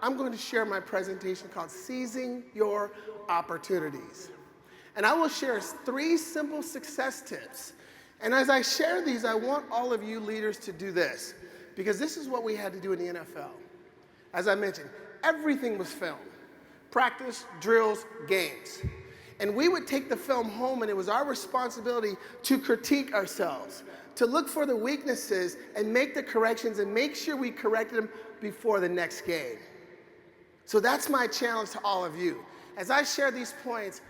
I'm going to share my presentation called Seizing Your Opportunities. And I will share 3 simple success tips. And as I share these, I want all of you leaders to do this, because this is what we had to do in the NFL. As I mentioned, everything was filmed. Practice, drills, games. And we would take the film home, and it was our responsibility to critique ourselves, to look for the weaknesses and make the corrections and make sure we corrected them before the next game. So that's my challenge to all of you. As I share these points,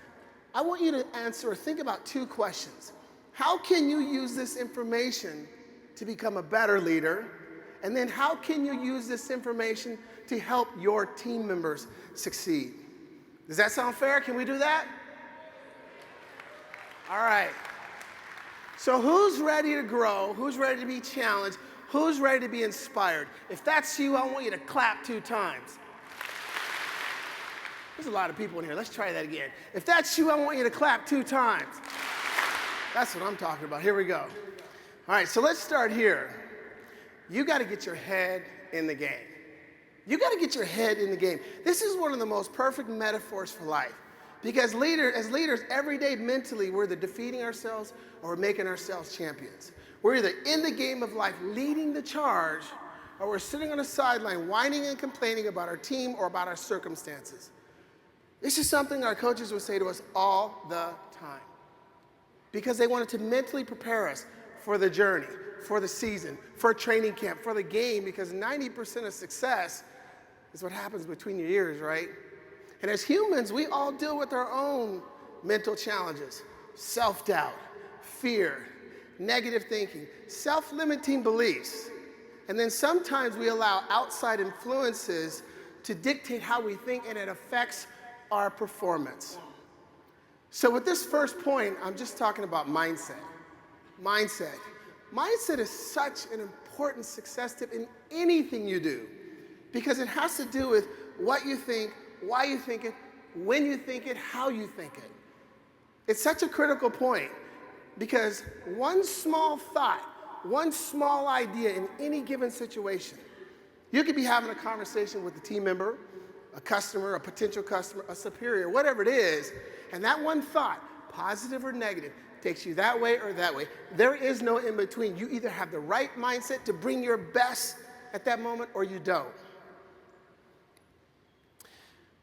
I want you to answer or think about 2 questions. How can you use this information to become a better leader? And then how can you use this information to help your team members succeed? Does that sound fair? Can we do that? All right. So who's ready to grow? Who's ready to be challenged? Who's ready to be inspired? If that's you, I want you to clap 2 times. There's a lot of people in here. Let's try that again. If that's you, I want you to clap 2 times. That's what I'm talking about. Here we go. All right, so let's start here. You got to get your head in the game. You got to get your head in the game. This is one of the most perfect metaphors for life. Because as leaders, every day mentally, we're either defeating ourselves or we're making ourselves champions. We're either in the game of life leading the charge, or we're sitting on the sideline whining and complaining about our team or about our circumstances. This is something our coaches would say to us all the time, because they wanted to mentally prepare us for the journey, for the season, for training camp, for the game, because 90% of success is what happens between your ears, right? And as humans, we all deal with our own mental challenges: self-doubt, fear, negative thinking, self-limiting beliefs. And then sometimes we allow outside influences to dictate how we think, and it affects our performance. So with this first point, I'm just talking about mindset. Mindset. Mindset is such an important success tip in anything you do, because it has to do with what you think, why you think it, when you think it, how you think it. It's such a critical point, because one small thought, one small idea in any given situation, you could be having a conversation with a team member, a customer, a potential customer, a superior, whatever it is, and that one thought, positive or negative, takes you that way or that way. There is no in between. You either have the right mindset to bring your best at that moment, or you don't.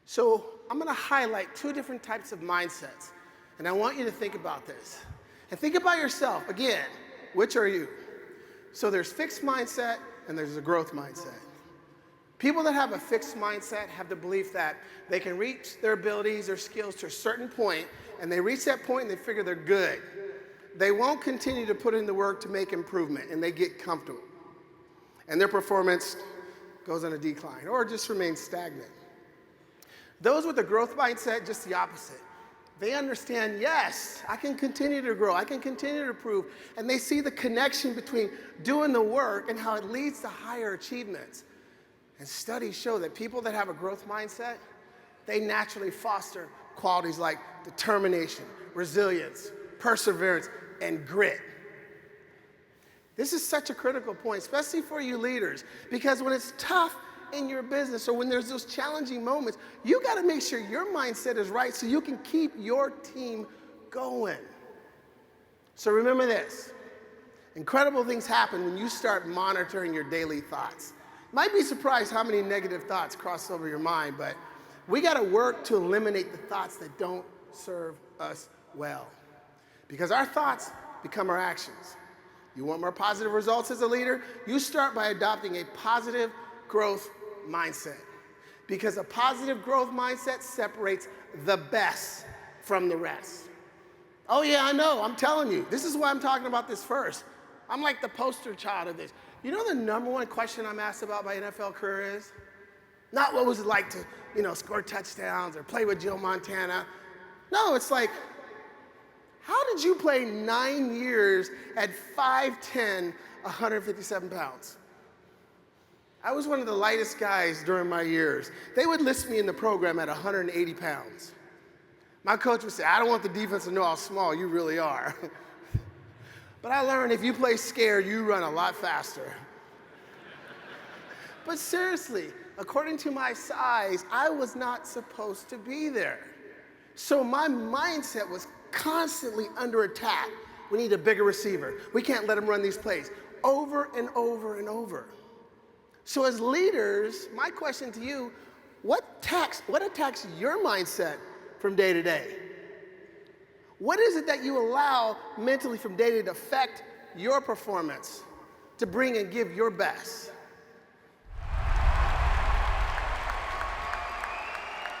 So I'm going to highlight 2 different types of mindsets, and I want you to think about this. And think about yourself. Again, which are you? So there's fixed mindset and there's a growth mindset. People that have a fixed mindset have the belief that they can reach their abilities or skills to a certain point, and they reach that point and they figure they're good. They won't continue to put in the work to make improvement, and they get comfortable. And their performance goes on a decline or just remains stagnant. Those with a growth mindset, just the opposite. They understand, yes, I can continue to grow, I can continue to improve, and they see the connection between doing the work and how it leads to higher achievements. And studies show that people that have a growth mindset, they naturally foster qualities like determination, resilience, perseverance, and grit. This is such a critical point, especially for you leaders, because when it's tough in your business or when there's those challenging moments, you got to make sure your mindset is right so you can keep your team going. So remember this: incredible things happen when you start monitoring your daily thoughts. You might be surprised how many negative thoughts cross over your mind, but we got to work to eliminate the thoughts that don't serve us well, because our thoughts become our actions. You want more positive results as a leader? You start by adopting a positive growth mindset, because a positive growth mindset separates the best from the rest. Oh yeah, I know, I'm telling you. This is why I'm talking about this first. I'm like the poster child of this. You know the number 1 question I'm asked about my NFL career is? Not what was it like to, score touchdowns or play with Joe Montana. No, it's like, how did you play 9 years at 5'10", 157 pounds? I was one of the lightest guys during my years. They would list me in the program at 180 pounds. My coach would say, I don't want the defense to know how small you really are. But I learned if you play scared, you run a lot faster. But seriously, according to my size, I was not supposed to be there. So my mindset was constantly under attack. We need a bigger receiver. We can't let him run these plays over and over and over. So as leaders, my question to you, what attacks your mindset from day to day? What is it that you allow mentally from day to day to affect your performance, to bring and give your best?